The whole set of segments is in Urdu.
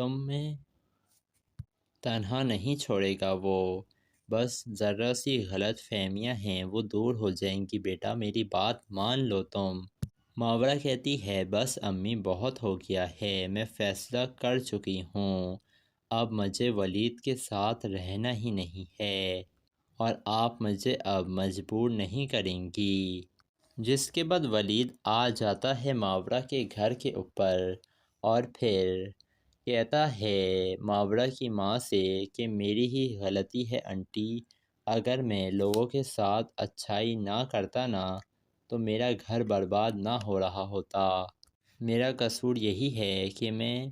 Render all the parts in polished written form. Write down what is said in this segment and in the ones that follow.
تمہیں تنہا نہیں چھوڑے گا وہ، بس ذرا سی غلط فہمیاں ہیں وہ دور ہو جائیں گی بیٹا، میری بات مان لو تم۔ ماورا کہتی ہے بس امی بہت ہو گیا ہے، میں فیصلہ کر چکی ہوں، اب مجھے ولید کے ساتھ رہنا ہی نہیں ہے اور آپ مجھے اب مجبور نہیں کریں گی۔ جس کے بعد ولید آ جاتا ہے ماورا کے گھر کے اوپر اور پھر کہتا ہے ماورا کی ماں سے کہ میری ہی غلطی ہے انٹی، اگر میں لوگوں کے ساتھ اچھائی نہ کرتا نا تو میرا گھر برباد نہ ہو رہا ہوتا، میرا قصور یہی ہے کہ میں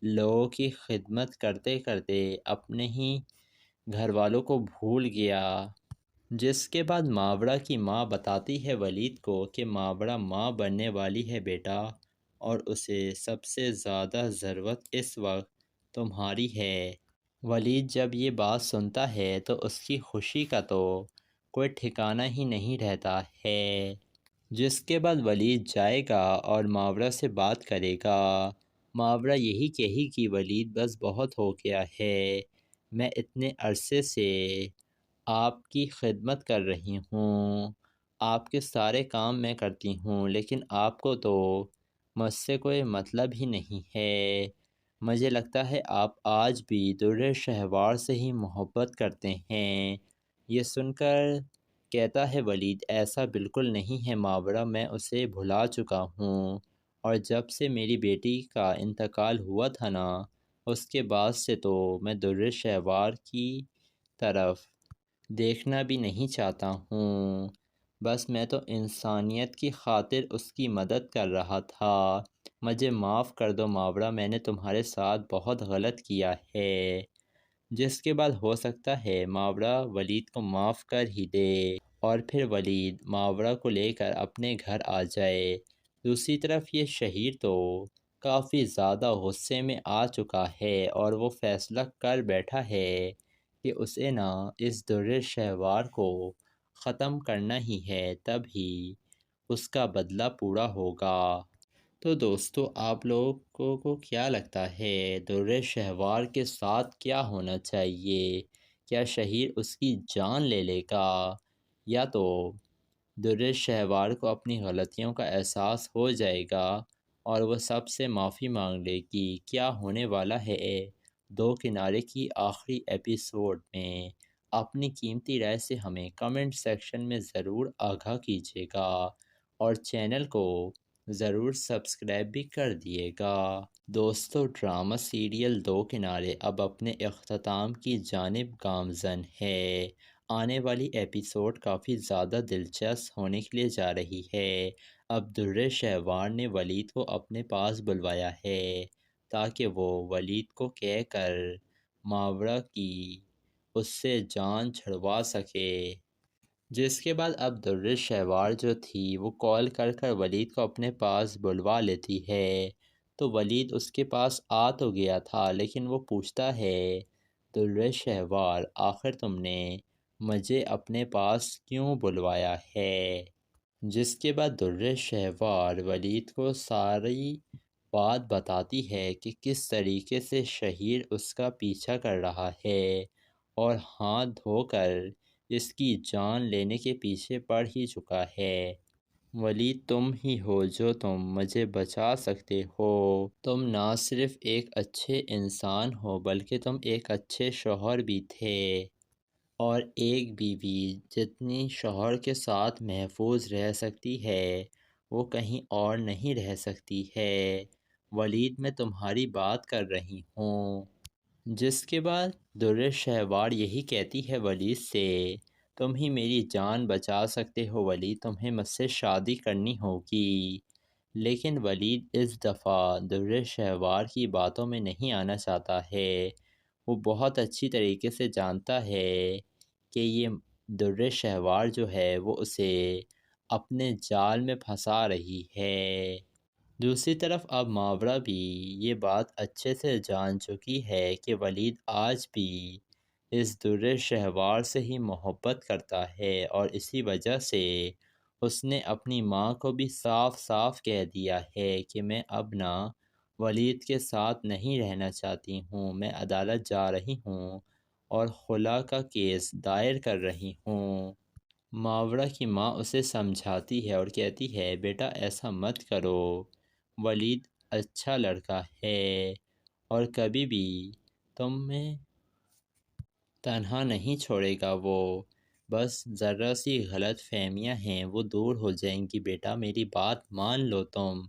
لوگوں کی خدمت کرتے کرتے اپنے ہی گھر والوں کو بھول گیا۔ جس کے بعد ماورا کی ماں بتاتی ہے ولید کو کہ ماورا ماں بننے والی ہے بیٹا، اور اسے سب سے زیادہ ضرورت اس وقت تمہاری ہے۔ ولید جب یہ بات سنتا ہے تو اس کی خوشی کا تو کوئی ٹھکانہ ہی نہیں رہتا ہے۔ جس کے بعد ولید جائے گا اور ماورا سے بات کرے گا۔ ماورا یہی کہی کہ ولید بس بہت ہو گیا ہے، میں اتنے عرصے سے آپ کی خدمت کر رہی ہوں، آپ کے سارے کام میں کرتی ہوں، لیکن آپ کو تو مجھ سے کوئی مطلب ہی نہیں ہے، مجھے لگتا ہے آپ آج بھی در شہوار سے ہی محبت کرتے ہیں۔ یہ سن کر کہتا ہے ولید ایسا بالکل نہیں ہے ماورا، میں اسے بھلا چکا ہوں، اور جب سے میری بیٹی کا انتقال ہوا تھا نا اس کے بعد سے تو میں در شہوار کی طرف دیکھنا بھی نہیں چاہتا ہوں، بس میں تو انسانیت کی خاطر اس کی مدد کر رہا تھا، مجھے معاف کر دو ماورا، میں نے تمہارے ساتھ بہت غلط کیا ہے۔ جس کے بعد ہو سکتا ہے ماورا ولید کو معاف کر ہی دے اور پھر ولید ماورا کو لے کر اپنے گھر آ جائے۔ دوسری طرف یہ شہیر تو کافی زیادہ غصے میں آ چکا ہے اور وہ فیصلہ کر بیٹھا ہے کہ اسے نا اس در شہوار کو ختم کرنا ہی ہے، تب ہی اس کا بدلہ پورا ہوگا۔ تو دوستو آپ لوگوں کو کیا لگتا ہے در شہوار کے ساتھ کیا ہونا چاہیے؟ کیا شہیر اس کی جان لے لے گا، یا تو در شہوار کو اپنی غلطیوں کا احساس ہو جائے گا اور وہ سب سے معافی مانگ لے گی؟ کیا ہونے والا ہے دو کنارے کی آخری ایپیسوڈ میں؟ اپنی قیمتی رائے سے ہمیں کمنٹ سیکشن میں ضرور آگاہ کیجیے گا اور چینل کو ضرور سبسکرائب بھی کر دیے گا۔ دوستو ڈرامہ سیریل دو کنارے اب اپنے اختتام کی جانب گامزن ہے۔ آنے والی ایپیسوڈ کافی زیادہ دلچسپ ہونے کے لیے جا رہی ہے۔ اب در شہوار نے ولید کو اپنے پاس بلوایا ہے تاکہ وہ ولید کو کہہ کر ماورا کی اس سے جان چھڑوا سکے۔ جس کے بعد اب در شہوار جو تھی وہ کال کر کر ولید کو اپنے پاس بلوا لیتی ہے، تو ولید اس کے پاس آ تو گیا تھا لیکن وہ پوچھتا ہے در شہوار آخر تم نے مجھے اپنے پاس کیوں بلوایا ہے؟ جس کے بعد در شہوار ولید کو ساری بات بتاتی ہے کہ کس طریقے سے شہیر اس کا پیچھا کر رہا ہے اور ہاتھ دھو کر اس کی جان لینے کے پیچھے پڑ ہی چکا ہے۔ ولید تم ہی ہو جو تم مجھے بچا سکتے ہو، تم نہ صرف ایک اچھے انسان ہو بلکہ تم ایک اچھے شوہر بھی تھے، اور ایک بیوی جتنی شوہر کے ساتھ محفوظ رہ سکتی ہے وہ کہیں اور نہیں رہ سکتی ہے، ولید میں تمہاری بات کر رہی ہوں۔ جس کے بعد در شہوار یہی کہتی ہے ولید سے تم ہی میری جان بچا سکتے ہو ولید، تمہیں مجھ سے شادی کرنی ہوگی۔ لیکن ولید اس دفعہ در شہوار کی باتوں میں نہیں آنا چاہتا ہے، وہ بہت اچھی طریقے سے جانتا ہے کہ یہ در شہوار جو ہے وہ اسے اپنے جال میں پھنسا رہی ہے۔ دوسری طرف اب ماورا بھی یہ بات اچھے سے جان چکی ہے کہ ولید آج بھی اس در شہوار سے ہی محبت کرتا ہے، اور اسی وجہ سے اس نے اپنی ماں کو بھی صاف صاف کہہ دیا ہے کہ میں اب نہ ولید کے ساتھ نہیں رہنا چاہتی ہوں، میں عدالت جا رہی ہوں اور خلا کا کیس دائر کر رہی ہوں۔ ماورا کی ماں اسے سمجھاتی ہے اور کہتی ہے بیٹا ایسا مت کرو، ولید اچھا لڑکا ہے اور کبھی بھی تمہیں تنہا نہیں چھوڑے گا، وہ بس ذرا سی غلط فہمیاں ہیں وہ دور ہو جائیں گی، بیٹا میری بات مان لو تم۔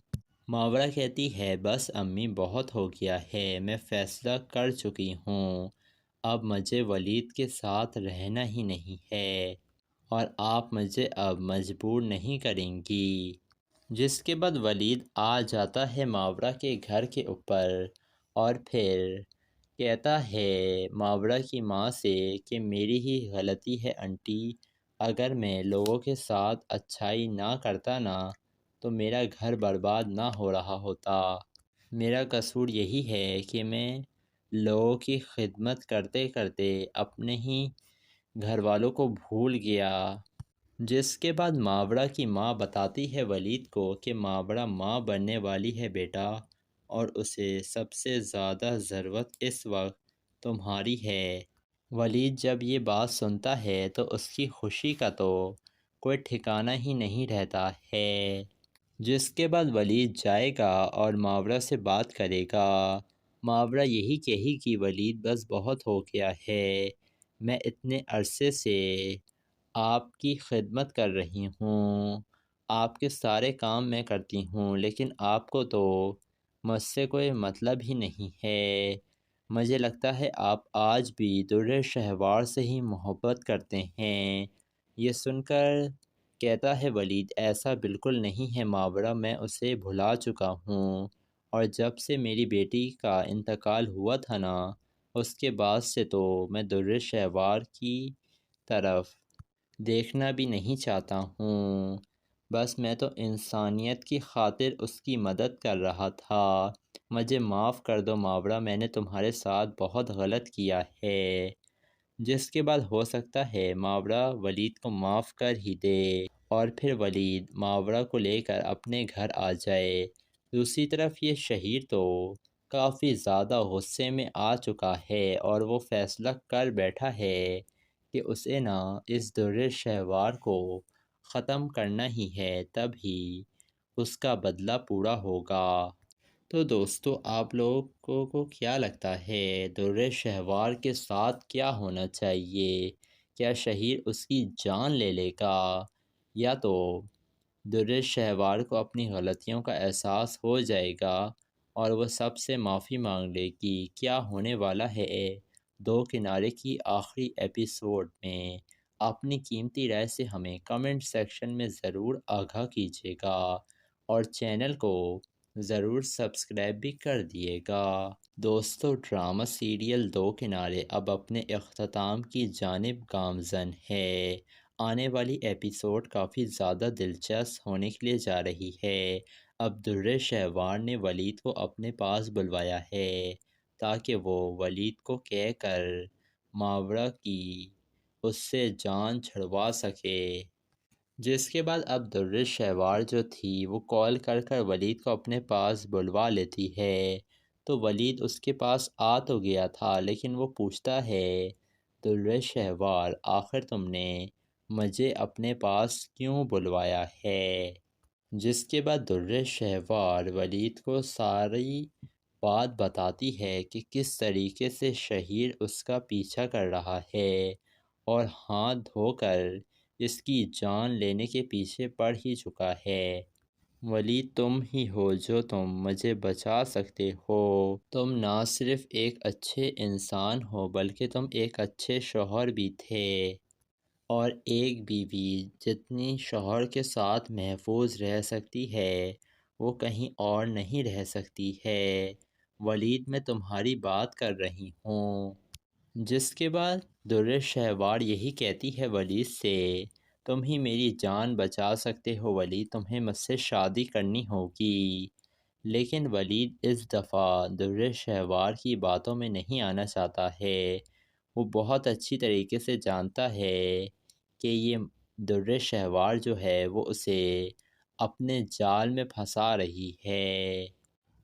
ماورا کہتی ہے بس امی بہت ہو گیا ہے، میں فیصلہ کر چکی ہوں، اب مجھے ولید کے ساتھ رہنا ہی نہیں ہے اور آپ مجھے اب مجبور نہیں کریں گی۔ جس کے بعد ولید آ جاتا ہے ماورا کے گھر کے اوپر اور پھر کہتا ہے ماورا کی ماں سے کہ میری ہی غلطی ہے انٹی، اگر میں لوگوں کے ساتھ اچھائی نہ کرتا نا تو میرا گھر برباد نہ ہو رہا ہوتا، میرا قصور یہی ہے کہ میں لوگوں کی خدمت کرتے کرتے اپنے ہی گھر والوں کو بھول گیا۔ جس کے بعد ماورا کی ماں بتاتی ہے ولید کو کہ ماورا ماں بننے والی ہے بیٹا، اور اسے سب سے زیادہ ضرورت اس وقت تمہاری ہے۔ ولید جب یہ بات سنتا ہے تو اس کی خوشی کا تو کوئی ٹھکانہ ہی نہیں رہتا ہے۔ جس کے بعد ولید جائے گا اور ماورا سے بات کرے گا، ماورا یہی کہے گی ولید بس بہت ہو گیا ہے، میں اتنے عرصے سے آپ کی خدمت کر رہی ہوں، آپ کے سارے کام میں کرتی ہوں، لیکن آپ کو تو مجھ سے کوئی مطلب ہی نہیں ہے، مجھے لگتا ہے آپ آج بھی در شہوار سے ہی محبت کرتے ہیں۔ یہ سن کر کہتا ہے ولید ایسا بالکل نہیں ہے ماورا، میں اسے بھلا چکا ہوں، اور جب سے میری بیٹی کا انتقال ہوا تھا نا اس کے بعد سے تو میں در شہوار کی طرف دیکھنا بھی نہیں چاہتا ہوں، بس میں تو انسانیت کی خاطر اس کی مدد کر رہا تھا، مجھے معاف کر دو ماورا، میں نے تمہارے ساتھ بہت غلط کیا ہے۔ جس کے بعد ہو سکتا ہے ماورا ولید کو معاف کر ہی دے اور پھر ولید ماورا کو لے کر اپنے گھر آ جائے۔ دوسری طرف یہ شہیر تو کافی زیادہ غصے میں آ چکا ہے اور وہ فیصلہ کر بیٹھا ہے کہ اسے نا اس در شہوار کو ختم کرنا ہی ہے، تب ہی اس کا بدلہ پورا ہوگا۔ تو دوستو آپ لوگوں کو کیا لگتا ہے در شہوار کے ساتھ کیا ہونا چاہیے؟ کیا شہیر اس کی جان لے لے گا یا تو در شہوار کو اپنی غلطیوں کا احساس ہو جائے گا اور وہ سب سے معافی مانگ لے گی؟ کیا ہونے والا ہے دو کنارے کی آخری ایپیسوڈ میں؟ اپنی قیمتی رائے سے ہمیں کمنٹ سیکشن میں ضرور آگاہ کیجیے گا اور چینل کو ضرور سبسکرائب بھی کر دیے گا۔ دوستو ڈرامہ سیریل دو کنارے اب اپنے اختتام کی جانب گامزن ہے۔ آنے والی ایپیسوڈ کافی زیادہ دلچسپ ہونے کے لیے جا رہی ہے۔ اب در شہوار نے ولید کو اپنے پاس بلوایا ہے تاکہ وہ ولید کو کہہ کر ماورا کی اس سے جان چھڑوا سکے۔ جس کے بعد اب در شہوار جو تھی وہ کال کر کر ولید کو اپنے پاس بلوا لیتی ہے، تو ولید اس کے پاس آ تو گیا تھا لیکن وہ پوچھتا ہے در شہوار آخر تم نے مجھے اپنے پاس کیوں بلوایا ہے؟ جس کے بعد در شہوار ولید کو ساری بات بتاتی ہے کہ کس طریقے سے شہیر اس کا پیچھا کر رہا ہے اور ہاتھ دھو کر اس کی جان لینے کے پیچھے پڑ ہی چکا ہے۔ ولید تم ہی ہو جو تم مجھے بچا سکتے ہو، تم نہ صرف ایک اچھے انسان ہو بلکہ تم ایک اچھے شوہر بھی تھے، اور ایک بیوی جتنی شوہر کے ساتھ محفوظ رہ سکتی ہے وہ کہیں اور نہیں رہ سکتی ہے، ولید میں تمہاری بات کر رہی ہوں۔ جس کے بعد در شہوار یہی کہتی ہے ولید سے تم ہی میری جان بچا سکتے ہو ولید، تمہیں مجھ سے شادی کرنی ہوگی۔ لیکن ولید اس دفعہ در شہوار کی باتوں میں نہیں آنا چاہتا ہے، وہ بہت اچھی طریقے سے جانتا ہے کہ یہ در شہوار جو ہے وہ اسے اپنے جال میں پھنسا رہی ہے۔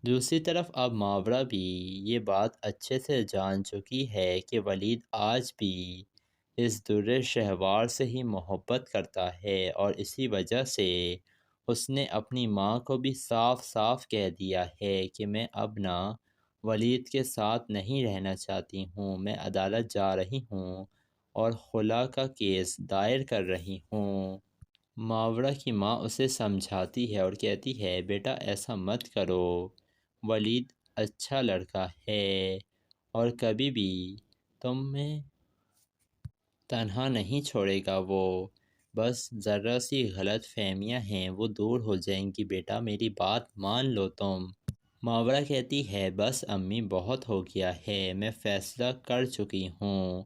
دوسری طرف اب ماورا بھی یہ بات اچھے سے جان چکی ہے کہ ولید آج بھی اس در شہوار سے ہی محبت کرتا ہے، اور اسی وجہ سے اس نے اپنی ماں کو بھی صاف صاف کہہ دیا ہے کہ میں اب نہ ولید کے ساتھ نہیں رہنا چاہتی ہوں، میں عدالت جا رہی ہوں اور خلا کا کیس دائر کر رہی ہوں۔ ماورا کی ماں اسے سمجھاتی ہے اور کہتی ہے بیٹا ایسا مت کرو، ولید اچھا لڑکا ہے اور کبھی بھی تمہیں تنہا نہیں چھوڑے گا، وہ بس ذرا سی غلط فہمیاں ہیں وہ دور ہو جائیں گی، بیٹا میری بات مان لو تم۔ ماورا کہتی ہے بس امی بہت ہو گیا ہے، میں فیصلہ کر چکی ہوں،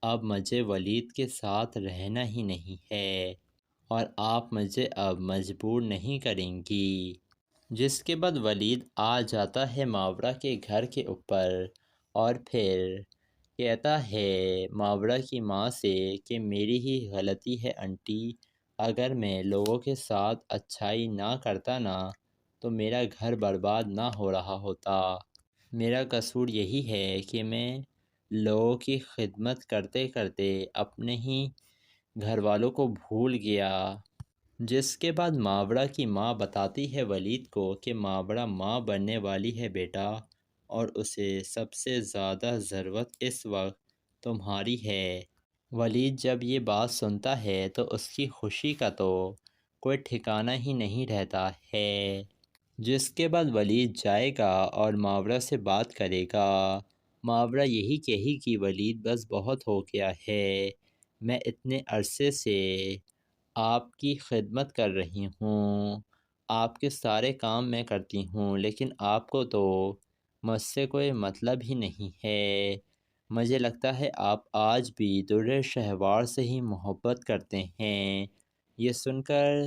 اب مجھے ولید کے ساتھ رہنا ہی نہیں ہے اور آپ مجھے اب مجبور نہیں کریں گی۔ جس کے بعد ولید آ جاتا ہے ماورا کے گھر کے اوپر اور پھر کہتا ہے ماورا کی ماں سے کہ میری ہی غلطی ہے انٹی، اگر میں لوگوں کے ساتھ اچھائی نہ کرتا نا تو میرا گھر برباد نہ ہو رہا ہوتا، میرا قصور یہی ہے کہ میں لوگوں کی خدمت کرتے کرتے اپنے ہی گھر والوں کو بھول گیا۔ جس کے بعد ماورا کی ماں بتاتی ہے ولید کو کہ ماورا ماں بننے والی ہے بیٹا، اور اسے سب سے زیادہ ضرورت اس وقت تمہاری ہے۔ ولید جب یہ بات سنتا ہے تو اس کی خوشی کا تو کوئی ٹھکانہ ہی نہیں رہتا ہے۔ جس کے بعد ولید جائے گا اور ماورا سے بات کرے گا، ماورا یہی کہے گی ولید بس بہت ہو گیا ہے، میں اتنے عرصے سے آپ کی خدمت کر رہی ہوں، آپ کے سارے کام میں کرتی ہوں، لیکن آپ کو تو مجھ سے کوئی مطلب ہی نہیں ہے، مجھے لگتا ہے آپ آج بھی در شہوار سے ہی محبت کرتے ہیں۔ یہ سن کر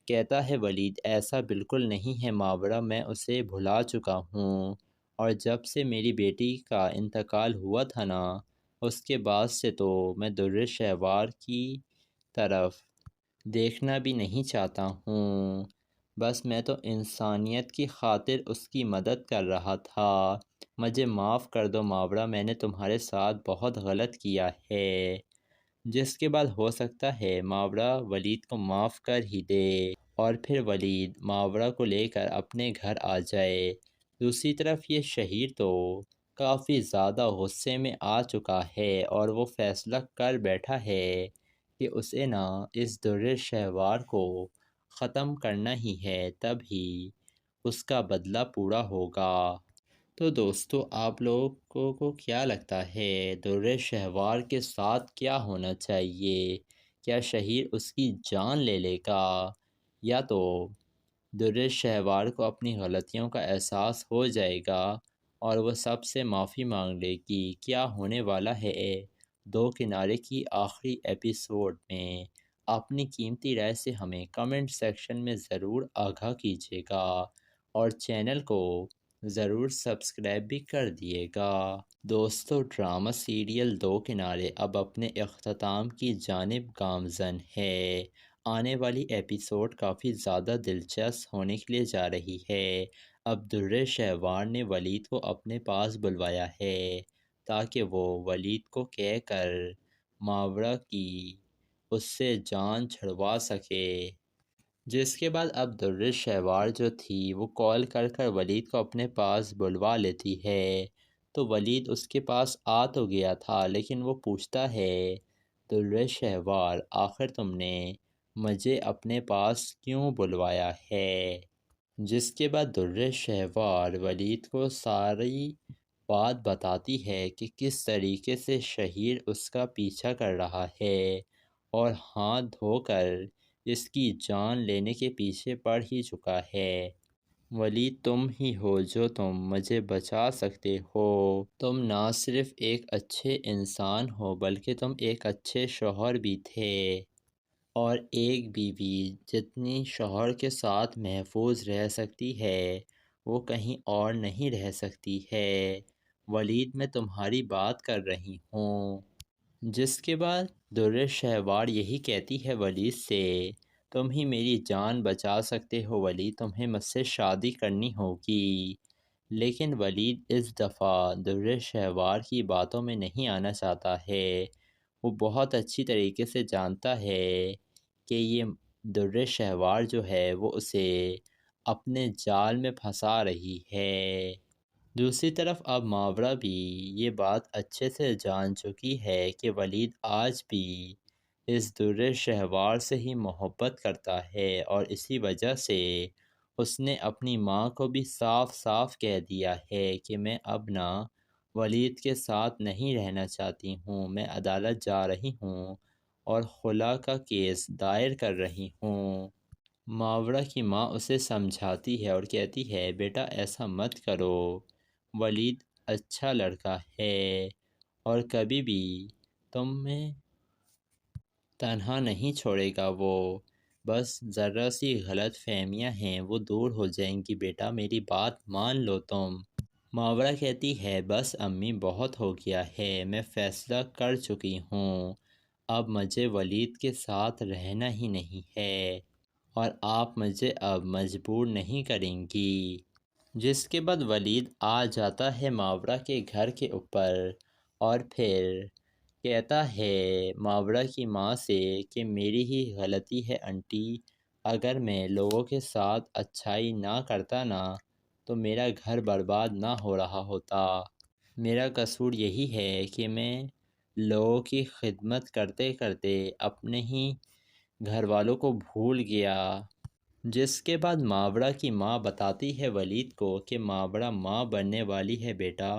کہتا ہے ولید ایسا بالکل نہیں ہے ماورا، میں اسے بھلا چکا ہوں، اور جب سے میری بیٹی کا انتقال ہوا تھا نا اس کے بعد سے تو میں در شہوار کی طرف دیکھنا بھی نہیں چاہتا ہوں، بس میں تو انسانیت کی خاطر اس کی مدد کر رہا تھا، مجھے معاف کر دو ماورا، میں نے تمہارے ساتھ بہت غلط کیا ہے۔ جس کے بعد ہو سکتا ہے ماورا ولید کو معاف کر ہی دے اور پھر ولید ماورا کو لے کر اپنے گھر آ جائے۔ دوسری طرف یہ شہیر تو کافی زیادہ غصے میں آ چکا ہے اور وہ فیصلہ کر بیٹھا ہے کہ اسے نا اس در شہوار کو ختم کرنا ہی ہے، تب ہی اس کا بدلہ پورا ہوگا۔ تو دوستو آپ لوگوں کو کیا لگتا ہے در شہوار کے ساتھ کیا ہونا چاہیے؟ کیا شہیر اس کی جان لے لے گا، یا تو در شہوار کو اپنی غلطیوں کا احساس ہو جائے گا اور وہ سب سے معافی مانگ لے گی؟ کیا ہونے والا ہے دو کنارے کی آخری ایپیسوڈ میں؟ اپنی قیمتی رائے سے ہمیں کمنٹ سیکشن میں ضرور آگاہ کیجیے گا اور چینل کو ضرور سبسکرائب بھی کر دیے گا۔ دوستو ڈرامہ سیریل دو کنارے اب اپنے اختتام کی جانب گامزن ہے۔ آنے والی ایپیسوڈ کافی زیادہ دلچسپ ہونے کے لیے جا رہی ہے۔ اب در شہوار نے ولید کو اپنے پاس بلوایا ہے تاکہ وہ ولید کو کہہ کر ماورا کی اس سے جان چھڑوا سکے۔ جس کے بعد اب در شہوار جو تھی وہ کال کر کر ولید کو اپنے پاس بلوا لیتی ہے، تو ولید اس کے پاس آ تو گیا تھا لیکن وہ پوچھتا ہے در شہوار آخر تم نے مجھے اپنے پاس کیوں بلوایا ہے؟ جس کے بعد در شہوار ولید کو ساری بات بتاتی ہے کہ کس طریقے سے شہیر اس کا پیچھا کر رہا ہے اور ہاتھ دھو کر اس کی جان لینے کے پیچھے پڑ ہی چکا ہے۔ ولید تم ہی ہو جو تم مجھے بچا سکتے ہو، تم نہ صرف ایک اچھے انسان ہو بلکہ تم ایک اچھے شوہر بھی تھے، اور ایک بیوی جتنی شوہر کے ساتھ محفوظ رہ سکتی ہے وہ کہیں اور نہیں رہ سکتی ہے، ولید میں تمہاری بات کر رہی ہوں۔ جس کے بعد در شہوار یہی کہتی ہے ولید سے تم ہی میری جان بچا سکتے ہو ولید، تمہیں مجھ سے شادی کرنی ہوگی۔ لیکن ولید اس دفعہ در شہوار کی باتوں میں نہیں آنا چاہتا ہے۔ وہ بہت اچھی طریقے سے جانتا ہے کہ یہ در شہوار جو ہے وہ اسے اپنے جال میں پھنسا رہی ہے۔ دوسری طرف اب ماورا بھی یہ بات اچھے سے جان چکی ہے کہ ولید آج بھی اس در شہوار سے ہی محبت کرتا ہے، اور اسی وجہ سے اس نے اپنی ماں کو بھی صاف صاف کہہ دیا ہے کہ میں اب نہ ولید کے ساتھ نہیں رہنا چاہتی ہوں، میں عدالت جا رہی ہوں اور خلا کا کیس دائر کر رہی ہوں۔ ماورا کی ماں اسے سمجھاتی ہے اور کہتی ہے بیٹا ایسا مت کرو، ولید اچھا لڑکا ہے اور کبھی بھی تمہیں تنہا نہیں چھوڑے گا، وہ بس ذرا سی غلط فہمیاں ہیں وہ دور ہو جائیں گی، بیٹا میری بات مان لو تم۔ ماورا کہتی ہے بس امی بہت ہو گیا ہے، میں فیصلہ کر چکی ہوں، اب مجھے ولید کے ساتھ رہنا ہی نہیں ہے اور آپ مجھے اب مجبور نہیں کریں گی۔ جس کے بعد ولید آ جاتا ہے ماورا کے گھر کے اوپر اور پھر کہتا ہے ماورا کی ماں سے کہ میری ہی غلطی ہے انٹی، اگر میں لوگوں کے ساتھ اچھائی نہ کرتا نا تو میرا گھر برباد نہ ہو رہا ہوتا، میرا قصور یہی ہے کہ میں لوگوں کی خدمت کرتے کرتے اپنے ہی گھر والوں کو بھول گیا۔ جس کے بعد ماورا کی ماں بتاتی ہے ولید کو کہ ماورا ماں بننے والی ہے بیٹا،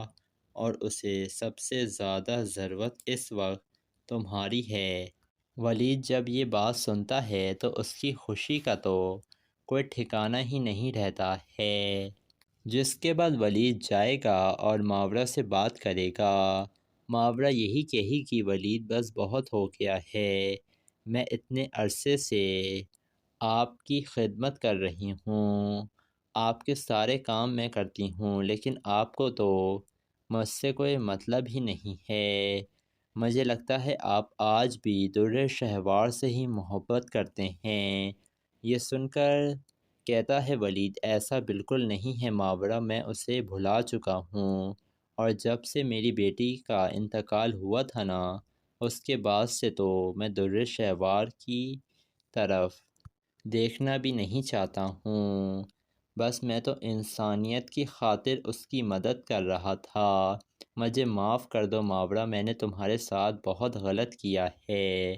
اور اسے سب سے زیادہ ضرورت اس وقت تمہاری ہے۔ ولید جب یہ بات سنتا ہے تو اس کی خوشی کا تو کوئی ٹھکانہ ہی نہیں رہتا ہے۔ جس کے بعد ولید جائے گا اور ماورا سے بات کرے گا۔ ماورا یہی کہی کہ ولید بس بہت ہو گیا ہے، میں اتنے عرصے سے آپ کی خدمت کر رہی ہوں، آپ کے سارے کام میں کرتی ہوں، لیکن آپ کو تو مجھ سے کوئی مطلب ہی نہیں ہے، مجھے لگتا ہے آپ آج بھی در شہوار سے ہی محبت کرتے ہیں۔ یہ سن کر کہتا ہے ولید ایسا بالکل نہیں ہے ماورا، میں اسے بھلا چکا ہوں، اور جب سے میری بیٹی کا انتقال ہوا تھا نا اس کے بعد سے تو میں در شہوار کی طرف دیکھنا بھی نہیں چاہتا ہوں، بس میں تو انسانیت کی خاطر اس کی مدد کر رہا تھا، مجھے معاف کر دو ماورا، میں نے تمہارے ساتھ بہت غلط کیا ہے۔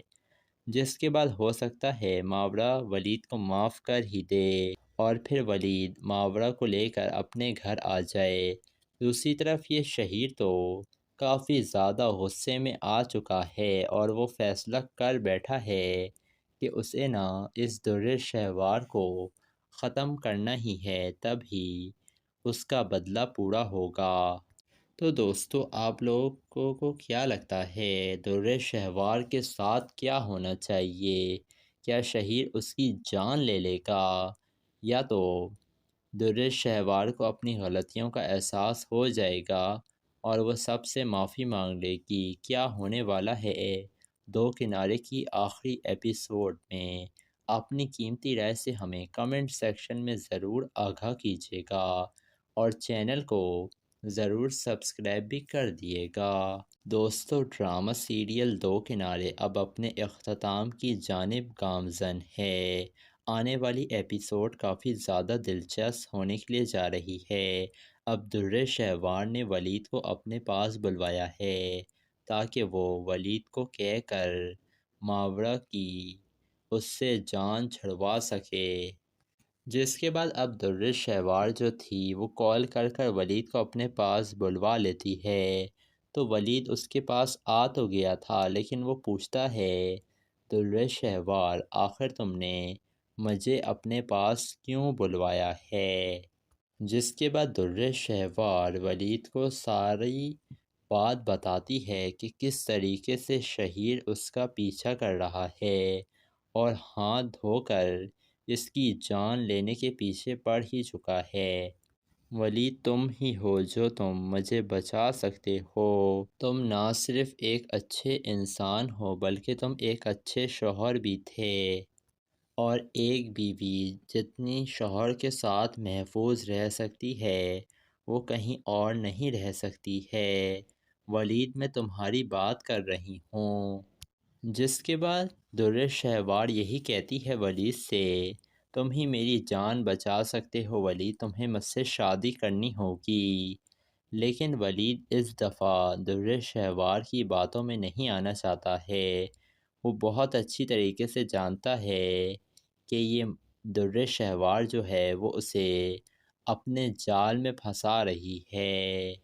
جس کے بعد ہو سکتا ہے ماورا ولید کو معاف کر ہی دے اور پھر ولید ماورا کو لے کر اپنے گھر آ جائے۔ دوسری طرف یہ شہیر تو کافی زیادہ غصے میں آ چکا ہے اور وہ فیصلہ کر بیٹھا ہے کہ اسے نا اس در شہوار کو ختم کرنا ہی ہے، تب ہی اس کا بدلہ پورا ہوگا۔ تو دوستو آپ لوگوں کو کیا لگتا ہے در شہوار کے ساتھ کیا ہونا چاہیے؟ کیا شہیر اس کی جان لے لے گا، یا تو در شہوار کو اپنی غلطیوں کا احساس ہو جائے گا اور وہ سب سے معافی مانگ لے گی؟ کیا ہونے والا ہے دو کنارے کی آخری ایپیسوڈ میں؟ اپنی قیمتی رائے سے ہمیں کمنٹ سیکشن میں ضرور آگاہ کیجیے گا اور چینل کو ضرور سبسکرائب بھی کر دیے گا۔ دوستو ڈرامہ سیریل دو کنارے اب اپنے اختتام کی جانب گامزن ہے۔ آنے والی ایپیسوڈ کافی زیادہ دلچسپ ہونے کے لیے جا رہی ہے۔ اب در شہوار نے ولید کو اپنے پاس بلوایا ہے تاکہ وہ ولید کو کہہ کر ماورا کی اس سے جان چھڑوا سکے۔ جس کے بعد اب در شہوار جو تھی وہ کال کر کر ولید کو اپنے پاس بلوا لیتی ہے، تو ولید اس کے پاس آ تو گیا تھا لیکن وہ پوچھتا ہے در شہوار آخر تم نے مجھے اپنے پاس کیوں بلوایا ہے؟ جس کے بعد در شہوار ولید کو ساری بات بتاتی ہے کہ کس طریقے سے شہیر اس کا پیچھا کر رہا ہے اور ہاتھ دھو کر اس کی جان لینے کے پیچھے پڑ ہی چکا ہے۔ ولید تم ہی ہو جو تم مجھے بچا سکتے ہو، تم نہ صرف ایک اچھے انسان ہو بلکہ تم ایک اچھے شوہر بھی تھے، اور ایک بیوی جتنی شوہر کے ساتھ محفوظ رہ سکتی ہے وہ کہیں اور نہیں رہ سکتی ہے، ولید میں تمہاری بات کر رہی ہوں۔ جس کے بعد در شہوار یہی کہتی ہے ولید سے، تم ہی میری جان بچا سکتے ہو ولید، تمہیں مجھ سے شادی کرنی ہوگی۔ لیکن ولید اس دفعہ در شہوار کی باتوں میں نہیں آنا چاہتا ہے۔ وہ بہت اچھی طریقے سے جانتا ہے کہ یہ در شہوار جو ہے وہ اسے اپنے جال میں پھنسا رہی ہے۔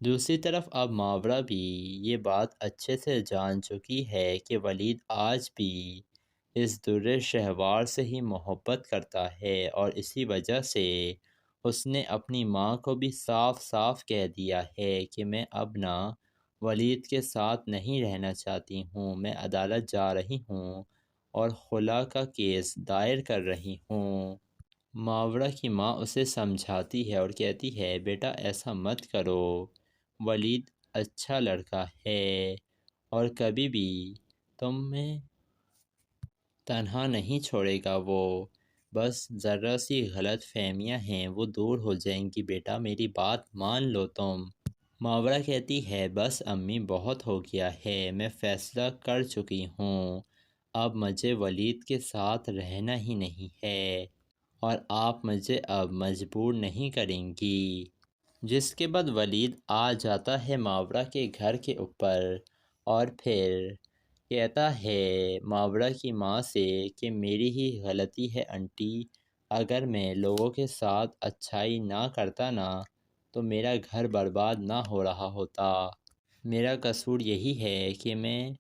دوسری طرف اب ماورا بھی یہ بات اچھے سے جان چکی ہے کہ ولید آج بھی اس در شہوار سے ہی محبت کرتا ہے، اور اسی وجہ سے اس نے اپنی ماں کو بھی صاف صاف کہہ دیا ہے کہ میں اب نہ ولید کے ساتھ نہیں رہنا چاہتی ہوں، میں عدالت جا رہی ہوں اور خلا کا کیس دائر کر رہی ہوں۔ ماورا کی ماں اسے سمجھاتی ہے اور کہتی ہے بیٹا ایسا مت کرو، ولید اچھا لڑکا ہے اور کبھی بھی تمہیں تنہا نہیں چھوڑے گا، وہ بس ذرا سی غلط فہمیاں ہیں وہ دور ہو جائیں گی، بیٹا میری بات مان لو تم۔ ماورا کہتی ہے بس امی بہت ہو گیا ہے، میں فیصلہ کر چکی ہوں، اب مجھے ولید کے ساتھ رہنا ہی نہیں ہے اور آپ مجھے اب مجبور نہیں کریں گی۔ جس کے بعد ولید آ جاتا ہے ماورا کے گھر کے اوپر اور پھر کہتا ہے ماورا کی ماں سے کہ میری ہی غلطی ہے انٹی، اگر میں لوگوں کے ساتھ اچھائی نہ کرتا نا تو میرا گھر برباد نہ ہو رہا ہوتا، میرا قصور یہی ہے کہ میں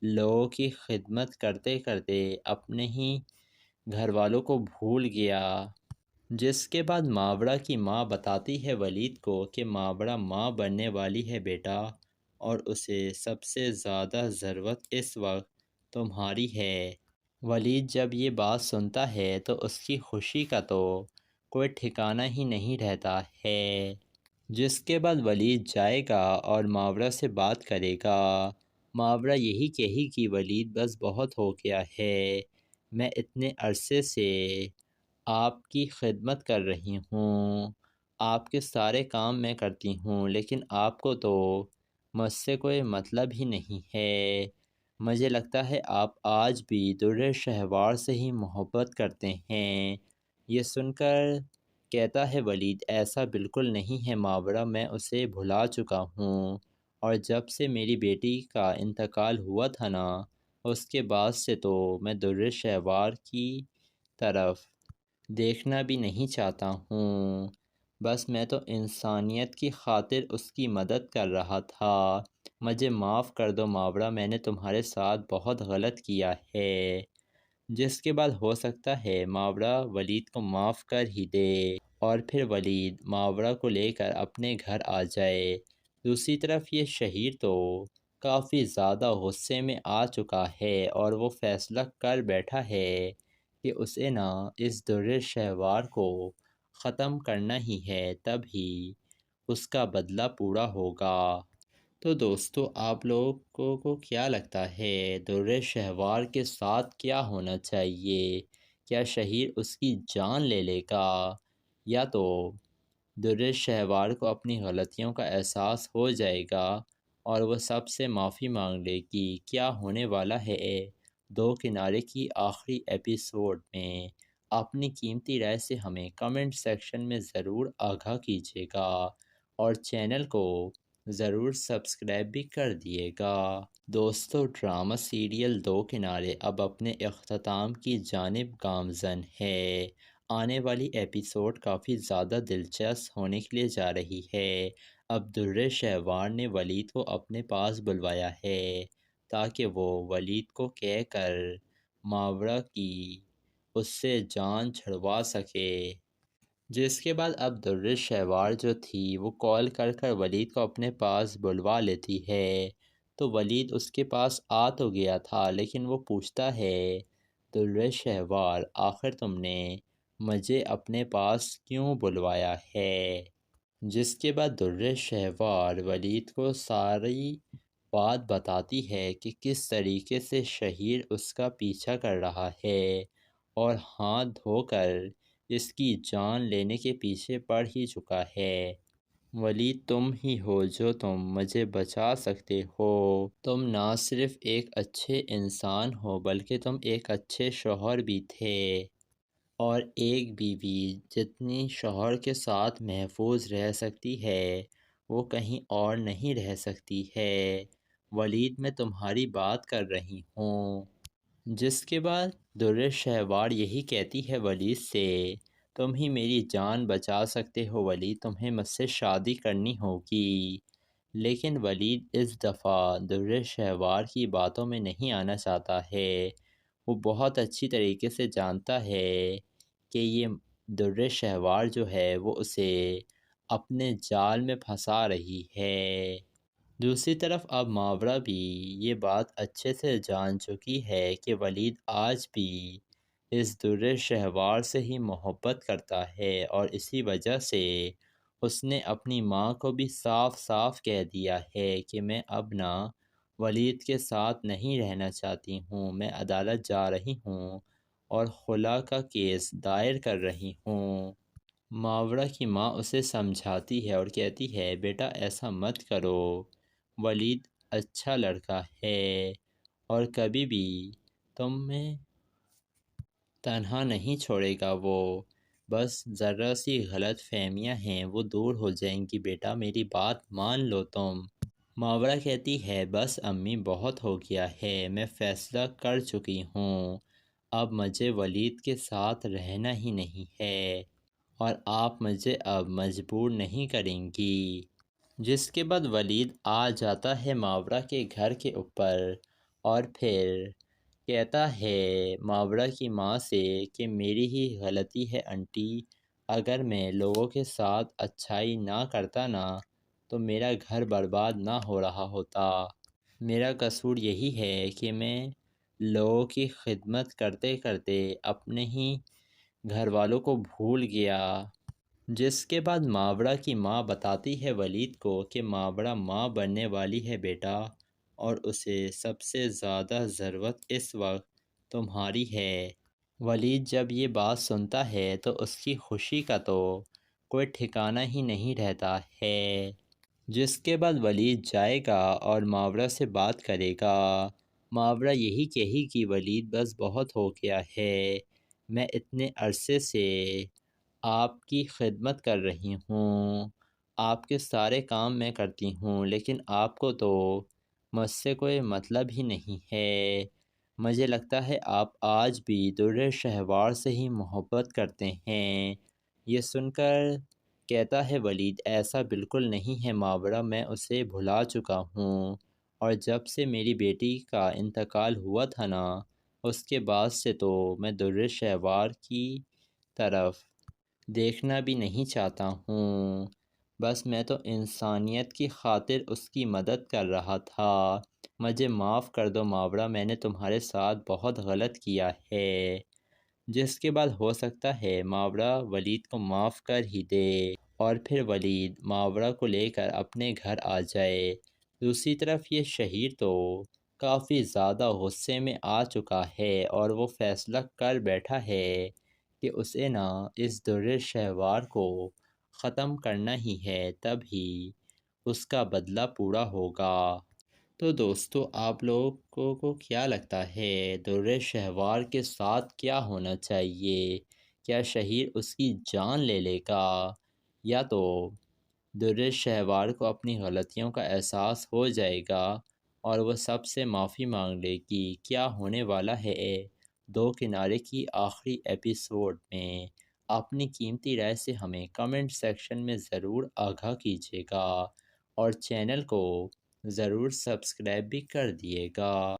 لوگوں کی خدمت کرتے کرتے اپنے ہی گھر والوں کو بھول گیا۔ جس کے بعد ماورا کی ماں بتاتی ہے ولید کو کہ ماورا ماں بننے والی ہے بیٹا، اور اسے سب سے زیادہ ضرورت اس وقت تمہاری ہے۔ ولید جب یہ بات سنتا ہے تو اس کی خوشی کا تو کوئی ٹھکانہ ہی نہیں رہتا ہے۔ جس کے بعد ولید جائے گا اور ماورا سے بات کرے گا۔ ماورا یہی کہی کہ ولید بس بہت ہو گیا ہے، میں اتنے عرصے سے آپ کی خدمت کر رہی ہوں، آپ کے سارے کام میں کرتی ہوں، لیکن آپ کو تو مجھ سے کوئی مطلب ہی نہیں ہے، مجھے لگتا ہے آپ آج بھی در شہوار سے ہی محبت کرتے ہیں۔ یہ سن کر کہتا ہے ولید ایسا بالکل نہیں ہے ماورا، میں اسے بھلا چکا ہوں، اور جب سے میری بیٹی کا انتقال ہوا تھا نا اس کے بعد سے تو میں در شہوار کی طرف دیکھنا بھی نہیں چاہتا ہوں، بس میں تو انسانیت کی خاطر اس کی مدد کر رہا تھا، مجھے معاف کر دو ماورا، میں نے تمہارے ساتھ بہت غلط کیا ہے۔ جس کے بعد ہو سکتا ہے ماورا ولید کو معاف کر ہی دے اور پھر ولید ماورا کو لے کر اپنے گھر آ جائے۔ دوسری طرف یہ شہیر تو کافی زیادہ غصے میں آ چکا ہے اور وہ فیصلہ کر بیٹھا ہے کہ اسے نا اس در شہوار کو ختم کرنا ہی ہے، تب ہی اس کا بدلہ پورا ہوگا۔ تو دوستو آپ لوگوں کو کیا لگتا ہے در شہوار کے ساتھ کیا ہونا چاہیے؟ کیا شہیر اس کی جان لے لے گا، یا تو در شہوار کو اپنی غلطیوں کا احساس ہو جائے گا اور وہ سب سے معافی مانگ لے گی؟ کیا ہونے والا ہے دو کنارے کی آخری ایپیسوڈ میں؟ اپنی قیمتی رائے سے ہمیں کمنٹ سیکشن میں ضرور آگاہ کیجیے گا اور چینل کو ضرور سبسکرائب بھی کر دیے گا۔ دوستو ڈرامہ سیریل دو کنارے اب اپنے اختتام کی جانب گامزن ہے۔ آنے والی ایپیسوڈ کافی زیادہ دلچسپ ہونے کے لیے جا رہی ہے۔ اب در شہوار نے ولید کو اپنے پاس بلوایا ہے تاکہ وہ ولید کو کہہ کر ماورا کی اس سے جان چھڑوا سکے۔ جس کے بعد اب در شہوار جو تھی وہ کال کر کر ولید کو اپنے پاس بلوا لیتی ہے، تو ولید اس کے پاس آ تو گیا تھا لیکن وہ پوچھتا ہے در شہوار آخر تم نے مجھے اپنے پاس کیوں بلوایا ہے؟ جس کے بعد در شہوار ولید کو ساری بات بتاتی ہے کہ کس طریقے سے شہیر اس کا پیچھا کر رہا ہے اور ہاتھ دھو کر اس کی جان لینے کے پیچھے پڑ ہی چکا ہے۔ ولید تم ہی ہو جو تم مجھے بچا سکتے ہو۔ تم نہ صرف ایک اچھے انسان ہو بلکہ تم ایک اچھے شوہر بھی تھے، اور ایک بیوی جتنی شوہر کے ساتھ محفوظ رہ سکتی ہے وہ کہیں اور نہیں رہ سکتی ہے۔ ولید میں تمہاری بات کر رہی ہوں۔ جس کے بعد در شہوار یہی کہتی ہے ولید سے، تم ہی میری جان بچا سکتے ہو ولید، تمہیں مجھ سے شادی کرنی ہوگی۔ لیکن ولید اس دفعہ در شہوار کی باتوں میں نہیں آنا چاہتا ہے۔ وہ بہت اچھی طریقے سے جانتا ہے کہ یہ در شہوار جو ہے وہ اسے اپنے جال میں پھنسا رہی ہے۔ دوسری طرف اب ماورا بھی یہ بات اچھے سے جان چکی ہے کہ ولید آج بھی اس در شہوار سے ہی محبت کرتا ہے، اور اسی وجہ سے اس نے اپنی ماں کو بھی صاف صاف کہہ دیا ہے کہ میں اب نہ ولید کے ساتھ نہیں رہنا چاہتی ہوں، میں عدالت جا رہی ہوں اور خلا کا کیس دائر کر رہی ہوں۔ ماورا کی ماں اسے سمجھاتی ہے اور کہتی ہے بیٹا ایسا مت کرو، ولید اچھا لڑکا ہے اور کبھی بھی تمہیں تنہا نہیں چھوڑے گا، وہ بس ذرا سی غلط فہمیاں ہیں وہ دور ہو جائیں گی، بیٹا میری بات مان لو تم۔ ماورا کہتی ہے بس امی بہت ہو گیا ہے، میں فیصلہ کر چکی ہوں، اب مجھے ولید کے ساتھ رہنا ہی نہیں ہے اور آپ مجھے اب مجبور نہیں کریں گی۔ جس کے بعد ولید آ جاتا ہے ماورا کے گھر کے اوپر اور پھر کہتا ہے ماورا کی ماں سے کہ میری ہی غلطی ہے انٹی، اگر میں لوگوں کے ساتھ اچھائی نہ کرتا نا تو میرا گھر برباد نہ ہو رہا ہوتا، میرا قصور یہی ہے کہ میں لوگوں کی خدمت کرتے کرتے اپنے ہی گھر والوں کو بھول گیا۔ جس کے بعد ماورا کی ماں بتاتی ہے ولید کو کہ ماورا ماں بننے والی ہے بیٹا، اور اسے سب سے زیادہ ضرورت اس وقت تمہاری ہے۔ ولید جب یہ بات سنتا ہے تو اس کی خوشی کا تو کوئی ٹھکانہ ہی نہیں رہتا ہے۔ جس کے بعد ولید جائے گا اور ماورا سے بات کرے گا۔ ماورا یہی کہی کہ ولید بس بہت ہو گیا ہے، میں اتنے عرصے سے آپ کی خدمت کر رہی ہوں، آپ کے سارے کام میں کرتی ہوں، لیکن آپ کو تو مجھ سے کوئی مطلب ہی نہیں ہے، مجھے لگتا ہے آپ آج بھی در شہوار سے ہی محبت کرتے ہیں۔ یہ سن کر کہتا ہے ولید ایسا بالکل نہیں ہے ماورا، میں اسے بھلا چکا ہوں، اور جب سے میری بیٹی کا انتقال ہوا تھا نا اس کے بعد سے تو میں در شہوار کی طرف دیکھنا بھی نہیں چاہتا ہوں، بس میں تو انسانیت کی خاطر اس کی مدد کر رہا تھا، مجھے معاف کر دو ماورا، میں نے تمہارے ساتھ بہت غلط کیا ہے۔ جس کے بعد ہو سکتا ہے ماورا ولید کو معاف کر ہی دے اور پھر ولید ماورا کو لے کر اپنے گھر آ جائے۔ دوسری طرف یہ شہیر تو کافی زیادہ غصے میں آ چکا ہے اور وہ فیصلہ کر بیٹھا ہے کہ اسے نا اس در شہوار کو ختم کرنا ہی ہے، تب ہی اس کا بدلہ پورا ہوگا۔ تو دوستو آپ لوگوں کو کیا لگتا ہے در شہوار کے ساتھ کیا ہونا چاہیے؟ کیا شہیر اس کی جان لے لے گا، یا تو در شہوار کو اپنی غلطیوں کا احساس ہو جائے گا اور وہ سب سے معافی مانگ لے گی؟ کیا ہونے والا ہے دو کنارے کی آخری ایپیسوڈ میں؟ اپنی قیمتی رائے سے ہمیں کمنٹ سیکشن میں ضرور آگاہ کیجیے گا اور چینل کو ضرور سبسکرائب بھی کر دیے گا۔